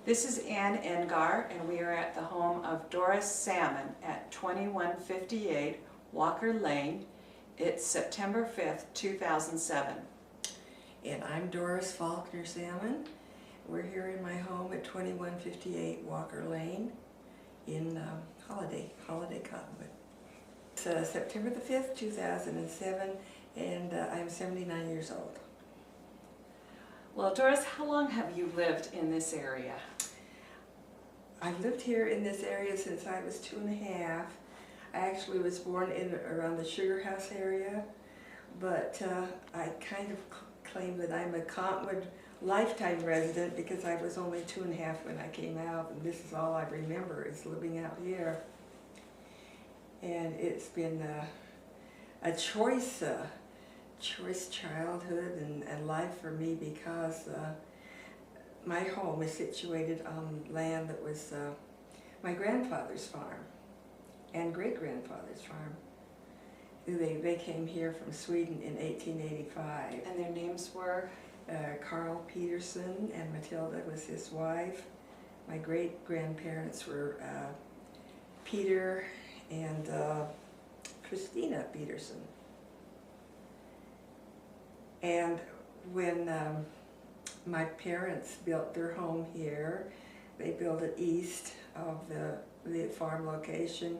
This is Ann Engar, and we are at the home of Doris Salmon at 2158 Walker Lane. It's September 5th, 2007. And I'm Doris Faulkner Salmon. We're here in my home at 2158 Walker Lane in Holladay, Cottonwood. It's September the 5th, 2007, and I'm 79 years old. Well, Doris, how long have you lived in this area? I've lived here in this area since I was 2.5. I actually was born around the Sugar House area, but I kind of claim that I'm a Cottonwood lifetime resident because I was only 2.5 when I came out, and this is all I remember is living out here. And it's been a choice childhood and life for me because my home is situated on land that was my grandfather's farm and great-grandfather's farm. They came here from Sweden in 1885. And their names were? Carl Peterson, and Matilda was his wife. My great-grandparents were Peter and Christina Peterson. And when my parents built their home here, they built it east of the farm location,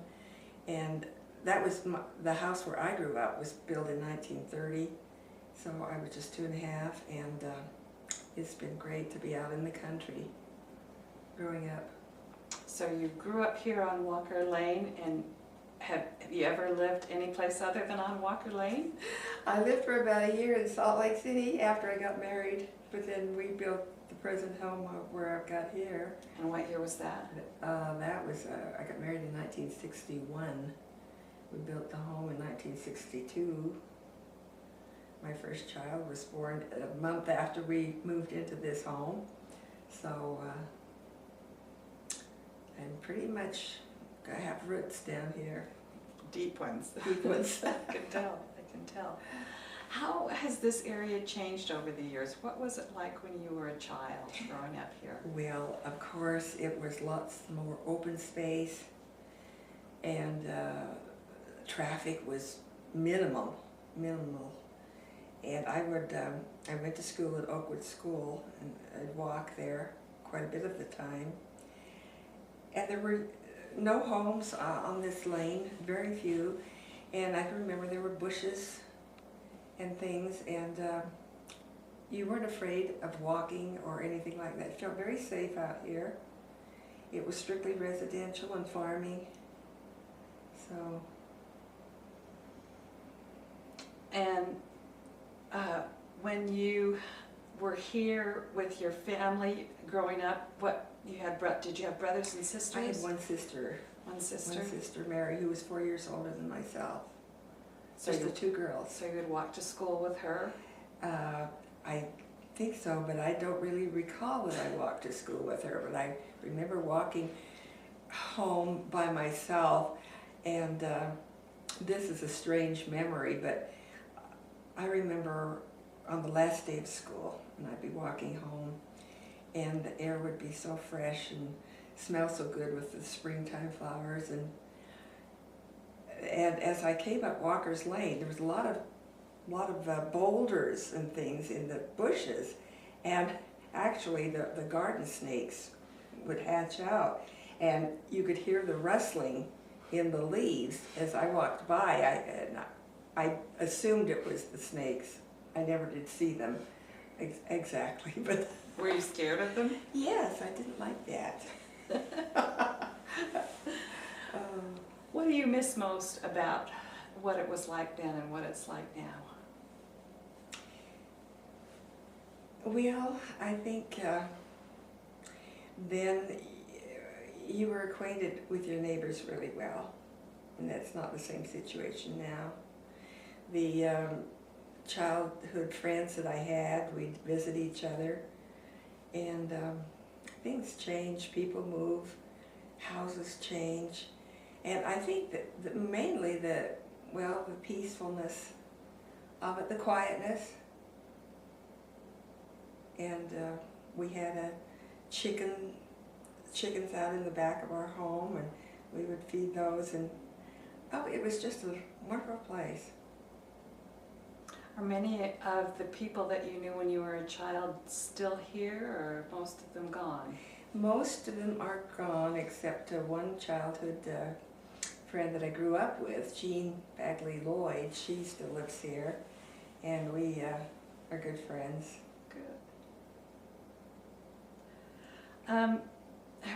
and that was the house where I grew up was built in 1930, so I was just 2.5, and it's been great to be out in the country growing up. So you grew up here on Walker Lane, and have you ever lived any place other than on Walker Lane? I lived for about a year in Salt Lake City after I got married, but then we built the present home where I've got here. And what year was that? That was, I got married in 1961. We built the home in 1962. My first child was born a month after we moved into this home. So, and pretty much I have roots down here. Deep ones. Deep ones. I can tell. How has this area changed over the years? What was it like when you were a child growing up here? Well, of course, it was lots more open space, and traffic was minimal. And I went to school at Oakwood School, and I'd walk there quite a bit of the time. And there were no homes on this lane, very few, and I can remember there were bushes and things, and you weren't afraid of walking or anything like that. You felt very safe out here. It was strictly residential and farming, so. And when you were here with your family growing up, did you have brothers and sisters? I had one sister. One sister? One sister, Mary, who was 4 years older than myself. So Just the two girls. So you would walk to school with her? I think so, but I don't really recall that I walked to school with her. But I remember walking home by myself, and this is a strange memory, but I remember on the last day of school, and I'd be walking home, and the air would be so fresh and smell so good with the springtime flowers, and as I came up Walker's Lane, there was a lot of boulders and things in the bushes, and actually the garden snakes would hatch out, and you could hear the rustling in the leaves as I walked by. I assumed it was the snakes. I never did see them exactly, but. Were you scared of them? Yes, I didn't like that. What do you miss most about what it was like then and what it's like now? Well, I think then you were acquainted with your neighbors really well, and that's not the same situation now. The childhood friends that I had, we'd visit each other, and things change, people move, houses change, and I think that mainly the peacefulness of it, the quietness, and we had a chicken chickens out in the back of our home, and we would feed those, and oh, it was just a wonderful place. Are many of the people that you knew when you were a child still here, or most of them gone? Most of them are gone, except one childhood friend that I grew up with, Jean Bagley Lloyd. She still lives here, and we are good friends. Good.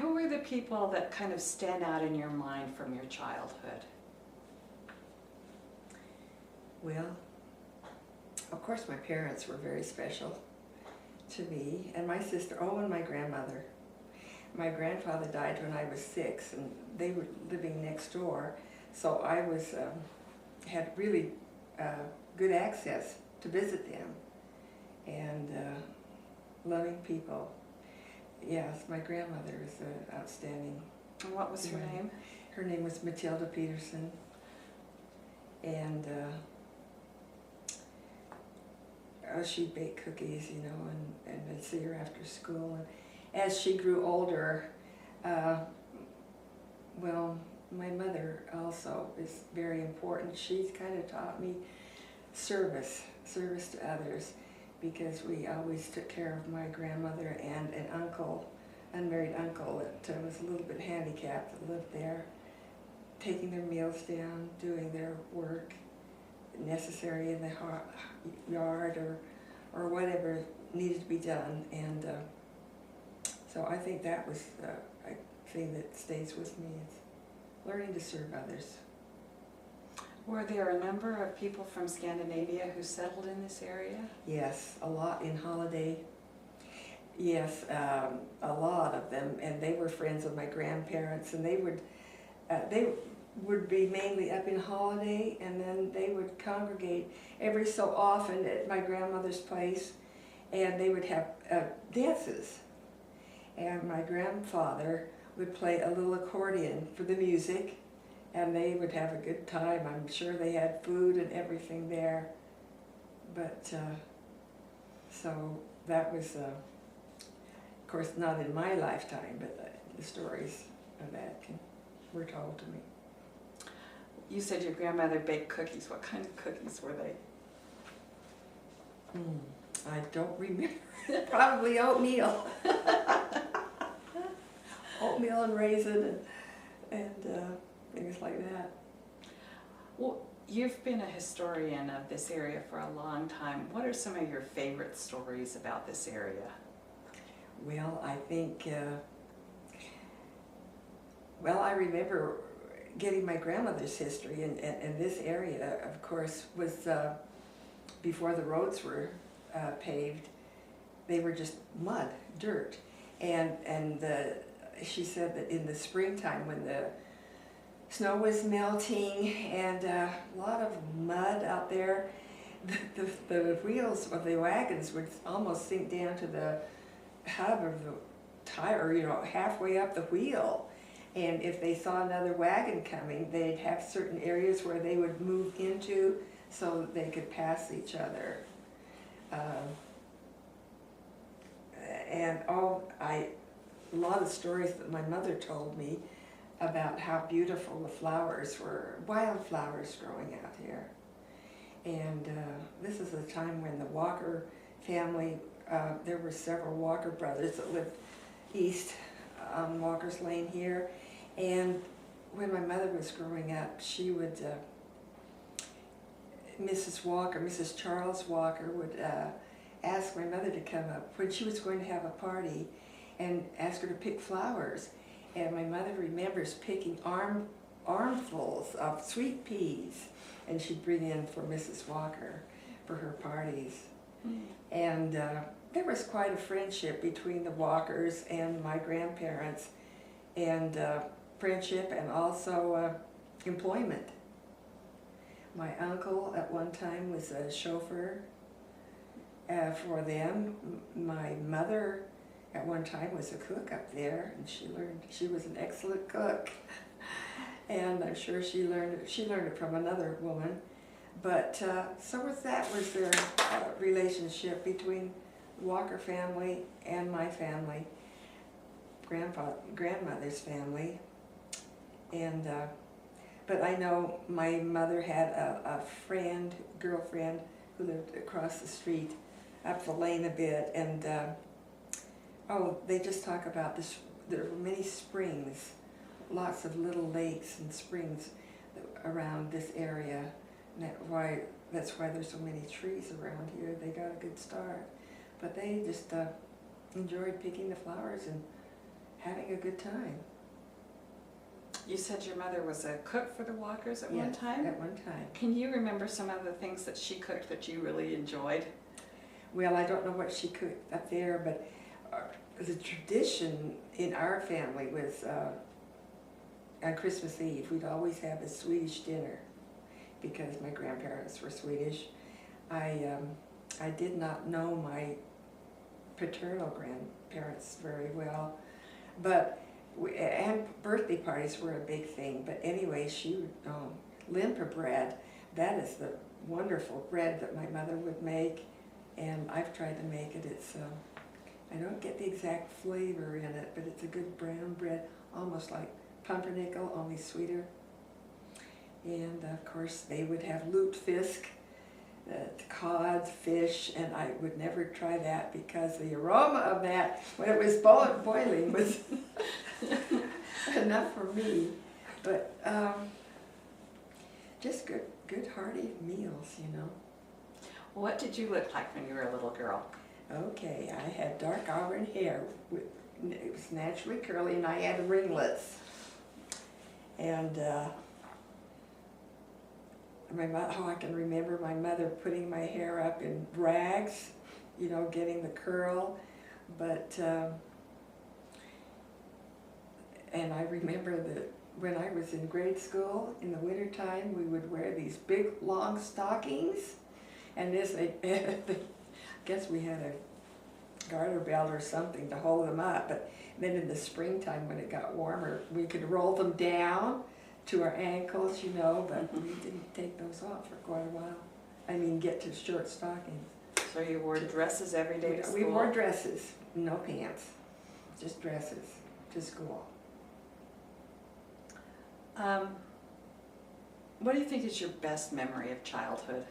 Who were the people that kind of stand out in your mind from your childhood? Well, of course my parents were very special to me, and my sister, oh, and my grandmother. My grandfather died when I was 6, and they were living next door, so I was had really good access to visit them, and loving people. Yes, my grandmother was outstanding. And what was her name? Her name was Matilda Peterson, and she'd bake cookies, you know, and I'd see her after school. And as she grew older, well, my mother also is very important. She's kind of taught me service to others, because we always took care of my grandmother and an uncle, unmarried uncle that was a little bit handicapped that lived there, taking their meals down, doing their work necessary in the yard or whatever needed to be done. And so I think that was a thing that stays with me, is learning to serve others. Were there a number of people from Scandinavia who settled in this area? Yes, a lot in Holladay. Yes, a lot of them, and they were friends of my grandparents, and they would be mainly up in Holladay, and then they would congregate every so often at my grandmother's place, and they would have dances. And my grandfather would play a little accordion for the music, and they would have a good time. I'm sure they had food and everything there. But, so that was, of course, not in my lifetime, but the stories of that were told to me. You said your grandmother baked cookies. What kind of cookies were they? I don't remember. Probably oatmeal. Oatmeal and raisin and things like that. Well, you've been a historian of this area for a long time. What are some of your favorite stories about this area? Well, I think, well, I remember getting my grandmother's history, and this area, of course, was before the roads were paved. They were just mud, dirt, and she said that in the springtime, when the snow was melting and a lot of mud out there, the wheels of the wagons would almost sink down to the hub of the tire, you know, halfway up the wheel. And if they saw another wagon coming, they'd have certain areas where they would move into so that they could pass each other. And a lot of stories that my mother told me about how beautiful the flowers were, wildflowers growing out here. And this is a time when the Walker family, there were several Walker brothers that lived east on Walker's Lane here. And when my mother was growing up, she would, Mrs. Charles Walker would ask my mother to come up when she was going to have a party and ask her to pick flowers. And my mother remembers picking armfuls of sweet peas, and she'd bring in for Mrs. Walker for her parties. And there was quite a friendship between the Walkers and my grandparents, and friendship and also employment. My uncle at one time was a chauffeur for them. My mother at one time was a cook up there, and she was an excellent cook. And I'm sure she learned it from another woman. But so was their relationship between the Walker family and my family. grandmother's family, and but I know my mother had a girlfriend who lived across the street, up the lane a bit, and oh, they just talk about this. There were many springs, lots of little lakes and springs around this area, and that's why there's so many trees around here. They got a good start, but they just enjoyed picking the flowers and having a good time. You said your mother was a cook for the Walkers at one Yes, time? at one time. Can you remember some of the things that she cooked that you really enjoyed? Well, I don't know what she cooked up there, but the tradition in our family was on Christmas Eve, we'd always have a Swedish dinner because my grandparents were Swedish. I did not know my paternal grandparents very well, but and birthday parties were a big thing. But anyway, she would limpa bread. That is the wonderful bread that my mother would make, and I've tried to make it. It's I don't get the exact flavor in it, but it's a good brown bread, almost like pumpernickel, only sweeter. And of course, they would have lutefisk, cod, fish, and I would never try that because the aroma of that, when it was boiling, was enough for me. But just good hearty meals, you know. What did you look like when you were a little girl? Okay, I had dark auburn hair. It was naturally curly, and I had ringlets. And I can remember my mother putting my hair up in rags, you know, getting the curl. But and I remember that when I was in grade school in the wintertime, we would wear these big long stockings, and I guess we had a garter belt or something to hold them up. But then in the springtime, when it got warmer, we could roll them down to our ankles, you know, but we didn't take those off for quite a while. I mean, get to short stockings. So you wore dresses every day to school? We wore dresses, no pants, just dresses to school. What do you think is your best memory of childhood?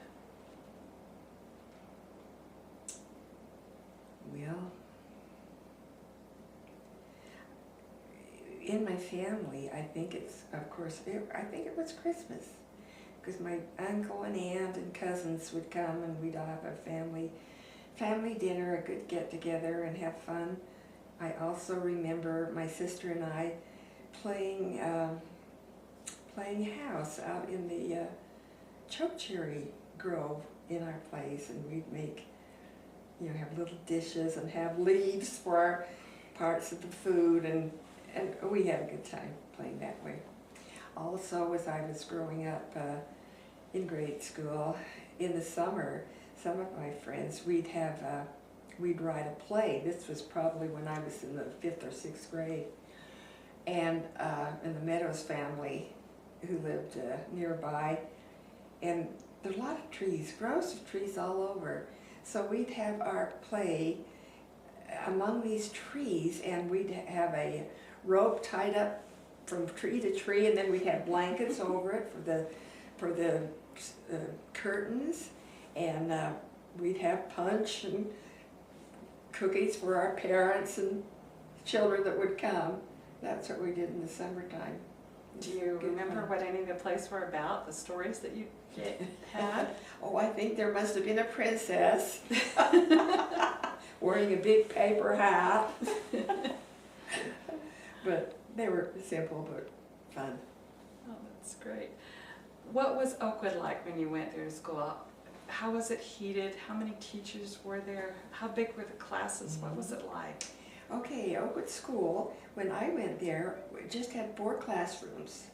Well, in my family, I think it's, of course, I think it was Christmas, because my uncle and aunt and cousins would come, and we'd all have a family dinner, a good get-together, and have fun. I also remember my sister and I playing house out in the chokecherry grove in our place, and we'd make, you know, have little dishes and have leaves for our parts of the food, and we had a good time playing that way. Also, as I was growing up in grade school, in the summer, some of my friends, we'd write a play. This was probably when I was in the 5th or 6th grade, and the Meadows family, who lived nearby, and there were a lot of trees, groves of trees all over. So we'd have our play among these trees, and we'd have a rope tied up from tree to tree, and then we'd have blankets over it for the curtains, and we'd have punch and cookies for our parents and children that would come. That's what we did in the summertime. Do you remember what any of the plays were about, the stories that you had? Oh, I think there must have been a princess wearing a big paper hat. But they were simple but fun. Oh, that's great. What was Oakwood like when you went there to school? How was it heated? How many teachers were there? How big were the classes? What was it like? Okay, Oakwood School, when I went there, we just had 4 classrooms.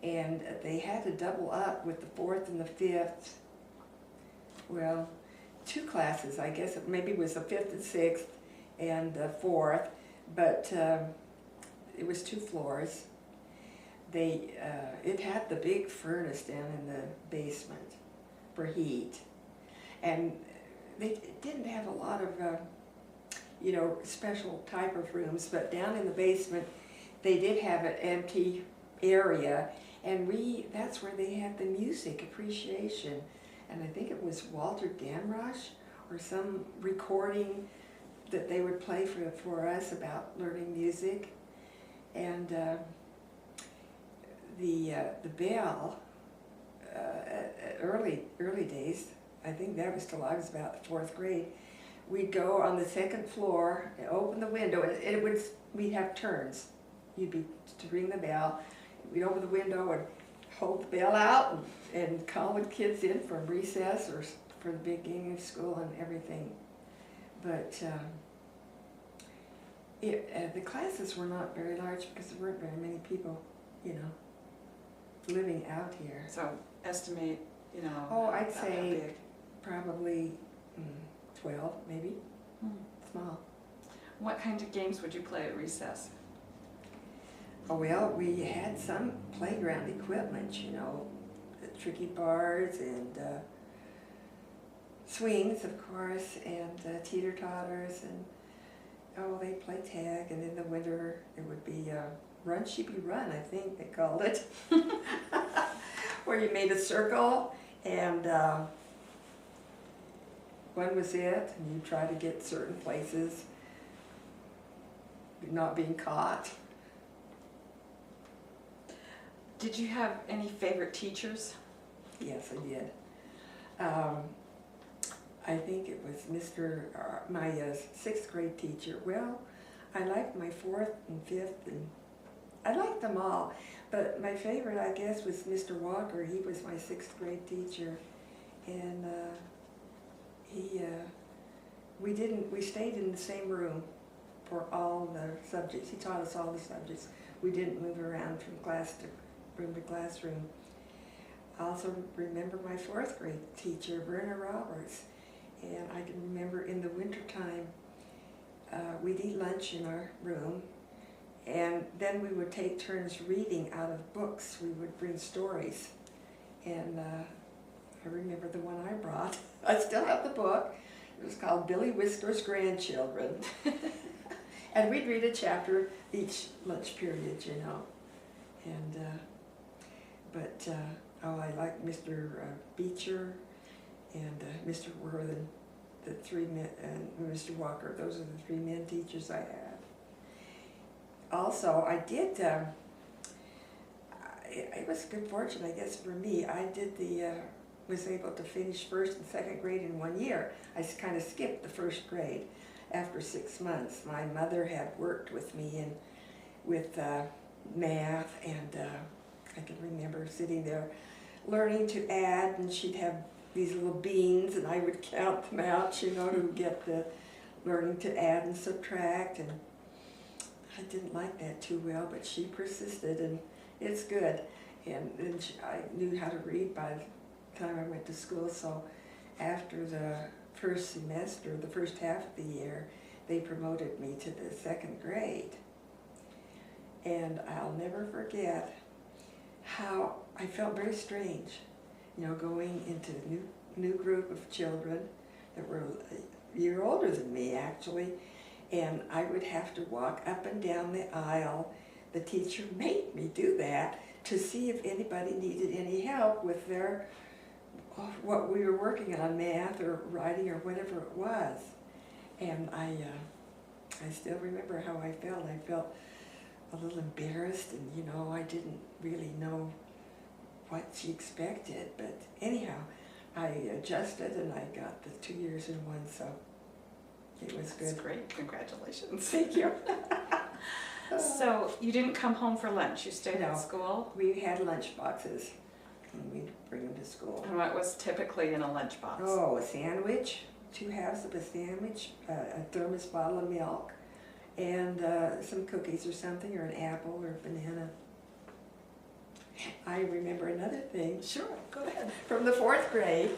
And they had to double up with the 4th and the 5th. Well, 2 classes, I guess. Maybe it was the 5th and 6th and the 4th. But it was 2 floors. It had the big furnace down in the basement for heat. And they didn't have a lot of you know, special type of rooms, but down in the basement, they did have an empty area, and that's where they had the music appreciation. And I think it was Walter Damrosch or some recording that they would play for us about learning music. And the bell, early days, I think that was till I was about the 4th grade, we'd go on the 2nd floor and open the window, and we'd have turns. You'd be to ring the bell, we'd open the window and hold the bell out and call the kids in from recess or for the beginning of school and everything. But the classes were not very large because there weren't very many people, you know, living out here. So estimate, you know. Oh, I'd how say big. probably 12, maybe. Small. What kind of games would you play at recess? Oh, well, we had some playground equipment, you know, the tricky bars and swings, of course, and teeter-totters, and they play tag, and in the winter it would be Run Sheepy Run, I think they called it, where you made a circle, and one was it, and you try to get certain places, not being caught. Did you have any favorite teachers? Yes, I did. I think it was my 6th grade teacher. Well, I liked my 4th and 5th, and I liked them all. But my favorite, I guess, was Mr. Walker. He was my 6th grade teacher, and we stayed in the same room for all the subjects. He taught us all the subjects. We didn't move around from room to classroom. I also remember my 4th grade teacher, Verna Roberts, and I can remember in the wintertime, we'd eat lunch in our room, and then we would take turns reading out of books. We would bring stories, and I remember the one I brought. I still have the book. It was called Billy Whistler's Grandchildren. And we'd read a chapter each lunch period, you know. And I liked Mr. Beecher and Mr. Worthen, the 3 men, and Mr. Walker. Those are the 3 men teachers I had. Also, I did, it was good fortune, I guess, for me. I did was able to finish 1st and 2nd grade in 1 year. I kind of skipped the 1st grade after 6 months. My mother had worked with me with math, and I can remember sitting there learning to add, and she'd have these little beans, and I would count them out, you know, to get the learning to add and subtract, and I didn't like that too well, but she persisted, and it's good. And then I knew how to read by the time I went to school, so after the first semester, the first half of the year, they promoted me to the 2nd grade. And I'll never forget how I felt very strange, you know, going into a new group of children that were a year older than me, actually, and I would have to walk up and down the aisle. The teacher made me do that to see if anybody needed any help with what we were working on, math or writing or whatever it was. And I still remember how I felt. I felt a little embarrassed, and you know, I didn't really know what she expected, but anyhow, I adjusted and I got the 2 years in 1, so it was good. That's great, congratulations. Thank you. So you didn't come home for lunch, you stayed No. at school? We had lunch boxes, and we'd bring them to school. And what was typically in a lunchbox? Oh, a sandwich, 2 halves of a sandwich, a thermos bottle of milk, and some cookies or something, or an apple or a banana. I remember another thing. Sure, go ahead. From the 4th grade,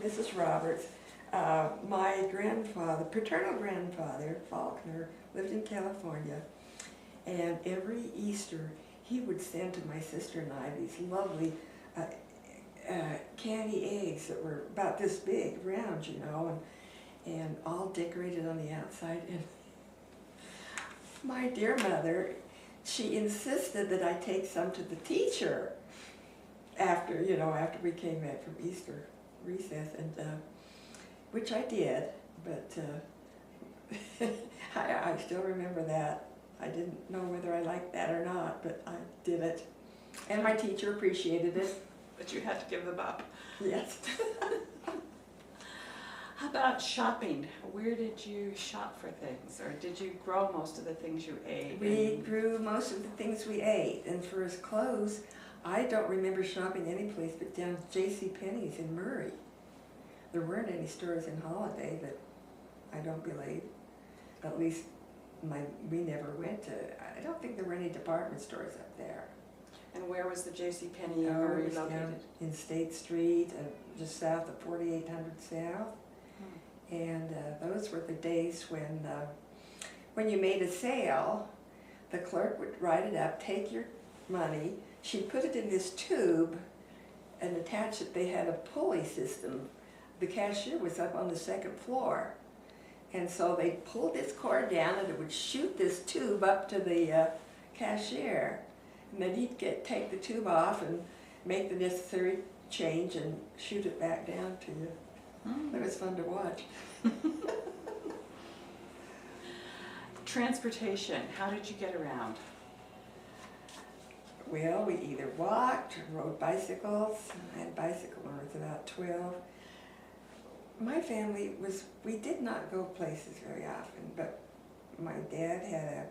Mrs. Roberts, my grandfather, paternal grandfather, Faulkner, lived in California, and every Easter he would send to my sister and I these lovely candy eggs that were about this big, round, you know, and all decorated on the outside. And My dear mother, she insisted that I take some to the teacher after we came back from Easter recess, and which I did, but I still remember that. I didn't know whether I liked that or not, but I did it. And my teacher appreciated it. But you had to give them up. Yes. How about shopping? Where did you shop for things, or did you grow most of the things you ate? We grew most of the things we ate, and for his clothes, I don't remember shopping any place but down J.C. Penney's in Murray. There weren't any stores in Holladay that I don't believe. At least we never went to. I don't think there were any department stores up there. And where was the J.C. Penney It Murray was located? down in State Street, just south of 4800 South. And those were the days when you made a sale, the clerk would write it up, take your money, she'd put it in this tube and attach it. They had a pulley system. The cashier was up on the second floor. And so they pulled this cord down and it would shoot this tube up to the cashier. And then he'd take the tube off and make the necessary change and shoot it back down to you. It was fun to watch. Transportation, how did you get around? Well, we either walked or rode bicycles. I had a bicycle when I was about 12. My family we did not go places very often, but my dad had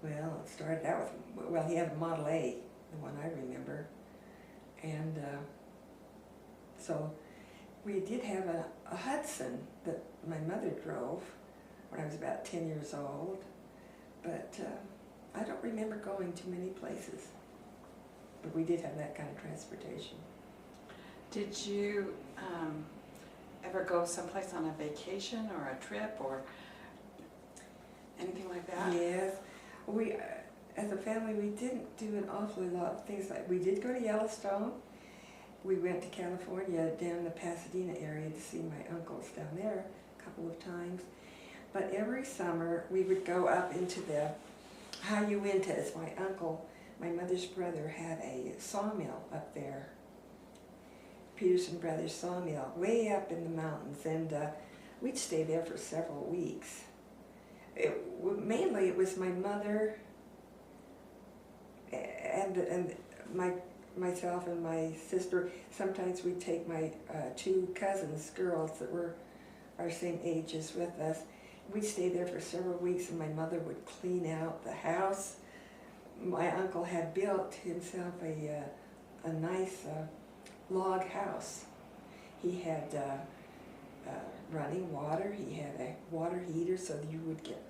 it started out with, he had a Model A, the one I remember. And so we did have a Hudson that my mother drove when I was about 10 years old, but I don't remember going to many places. But we did have that kind of transportation. Did you ever go someplace on a vacation or a trip or anything like that? Yes. We, as a family, we didn't do an awfully lot of things. Like we did go to Yellowstone. We went to California, down the Pasadena area to see my uncles down there a couple of times. But every summer we would go up into the Hayuintas. My uncle, my mother's brother, had a sawmill up there. Peterson Brothers sawmill, way up in the mountains, and we'd stay there for several weeks. Mainly it was my mother and myself and my sister. Sometimes we'd take my two cousins, girls that were our same ages with us. We'd stay there for several weeks, and my mother would clean out the house. My uncle had built himself a nice log house. He had running water. He had a water heater so that you would get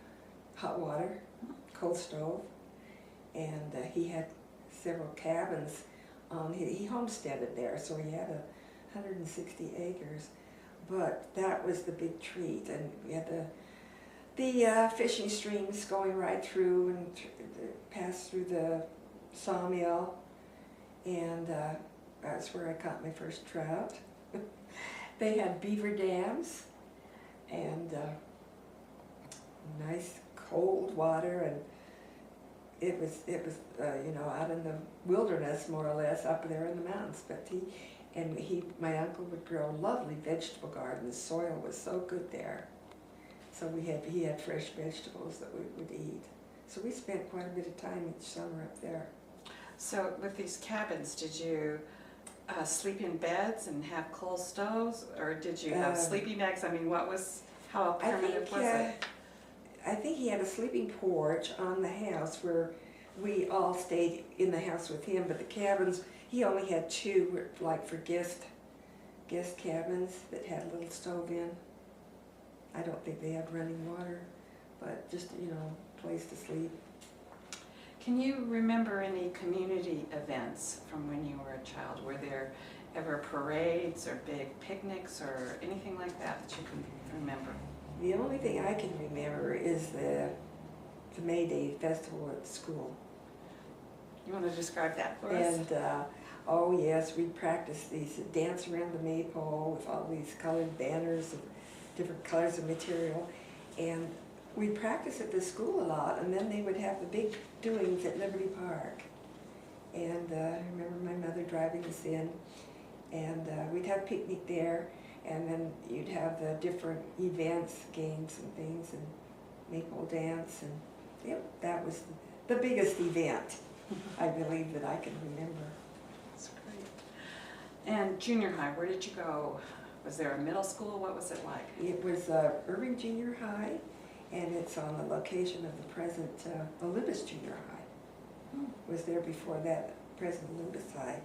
hot water, coal stove, and he had several cabins. He homesteaded there, so he had 160 acres. But that was the big treat, and we had the fishing streams going right through and pass through the sawmill, and that's where I caught my first trout. They had beaver dams and nice cold water, and it was out in the wilderness more or less up there in the mountains. But my uncle would grow lovely vegetable gardens. The soil was so good there. So he had fresh vegetables that we would eat. So we spent quite a bit of time each summer up there. So with these cabins, did you sleep in beds and have coal stoves, or did you have sleeping bags? I mean, how permanent was it? I think he had a sleeping porch on the house where we all stayed in the house with him, but the cabins, he only had two, like for guest cabins that had a little stove in. I don't think they had running water, but just, place to sleep. Can you remember any community events from when you were a child? Were there ever parades or big picnics or anything like that you can remember? The only thing I can remember is the May Day festival at school. You want to describe that for us? And oh yes, we practiced these dance around the maypole with all these colored banners of different colors of material, and we'd practice at the school a lot, and then they would have the big doings at Liberty Park. And I remember my mother driving us in, and we'd have a picnic there, and then you'd have the different events, games and things, and maple dance, and yep, that was the biggest event, I believe, that I can remember. That's great. And junior high, where did you go? Was there a middle school? What was it like? It was Irving Junior High, and it's on the location of the present Olympus Junior High. It was there before that present Olympus High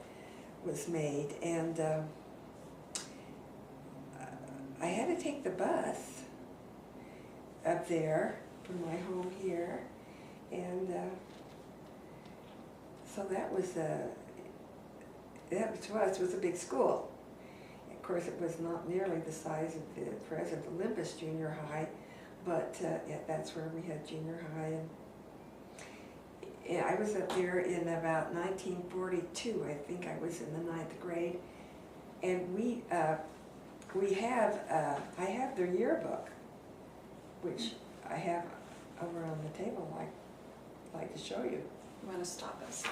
was made, and I had to take the bus up there from my home here, and so that was to us was a big school. Of course, it was not nearly the size of the present Olympus Junior High, but yeah, that's where we had junior high. And I was up there in about 1942. I think I was in the 9th grade, and I have their yearbook, which I have over on the table. I'd like to show you. You want to stop us?